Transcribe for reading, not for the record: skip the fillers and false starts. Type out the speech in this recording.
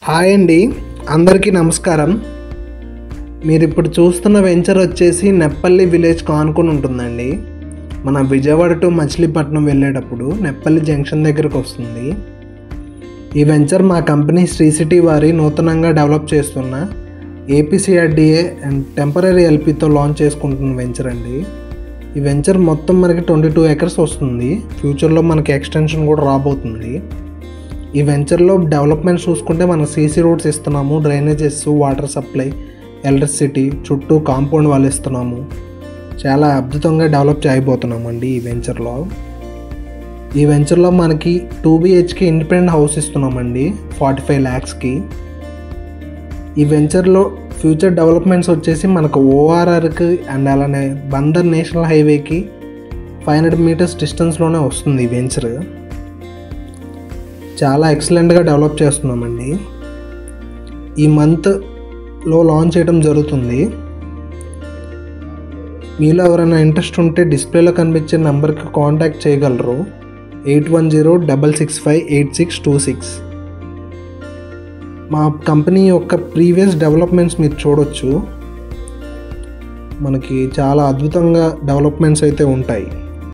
Hi అండి, అందరికీ నమస్కారం. మీరు ఇప్పుడు చూస్తున్న వెంచర్ వచ్చేసి నెప్పల్లి విలేజ్కి ఆనుకొని ఉంటుందండి. మన విజయవాడ టు మచిలీపట్నం వెళ్ళేటప్పుడు నెప్పల్లి జంక్షన్ దగ్గరకు వస్తుంది. ఈ వెంచర్ మా కంపెనీ శ్రీ సిటీ వారి నూతనంగా డెవలప్ చేస్తున్న ఏపీసీఆర్డీఏ అండ్ టెంపరీ ఎల్పీతో లాంచ్ చేసుకుంటున్న వెంచర్ అండి. ఈ వెంచర్ మొత్తం మనకి 22 acres వస్తుంది. ఫ్యూచర్లో మనకి ఎక్స్టెన్షన్ కూడా రాబోతుంది. ఈ వెంచర్లో డెవలప్మెంట్ చూసుకుంటే మనం సీసీ రోడ్స్ ఇస్తున్నాము, డ్రైనేజెస్, వాటర్ సప్లై, ఎలక్ట్రిసిటీ, చుట్టూ కాంపౌండ్ వాళ్ళు ఇస్తున్నాము. చాలా అద్భుతంగా డెవలప్ చేయబోతున్నామండి ఈ వెంచర్లో మనకి 2 BHK ఇండిపెండెంట్ హౌస్ ఇస్తున్నామండి 45 lakhsకి. ఈ వెంచర్లో ఫ్యూచర్ డెవలప్మెంట్స్ వచ్చేసి మనకు ORRకి అండ్ అలానే బందర్ నేషనల్ హైవేకి 500 meters డిస్టెన్స్లోనే వస్తుంది ఈ వెంచర్. చాలా ఎక్సలెంట్గా డెవలప్ చేస్తున్నామండి. ఈ మంత్లో లాంచ్ చేయడం జరుగుతుంది. మీలో ఎవరైనా ఇంట్రెస్ట్ ఉంటే డిస్ప్లేలో కనిపించే నెంబర్కి కాంటాక్ట్ చేయగలరు. 8106658626. మా కంపెనీ యొక్క ప్రీవియస్ డెవలప్మెంట్స్ మీరు చూడొచ్చు. మనకి చాలా అద్భుతంగా డెవలప్మెంట్స్ అయితే ఉంటాయి.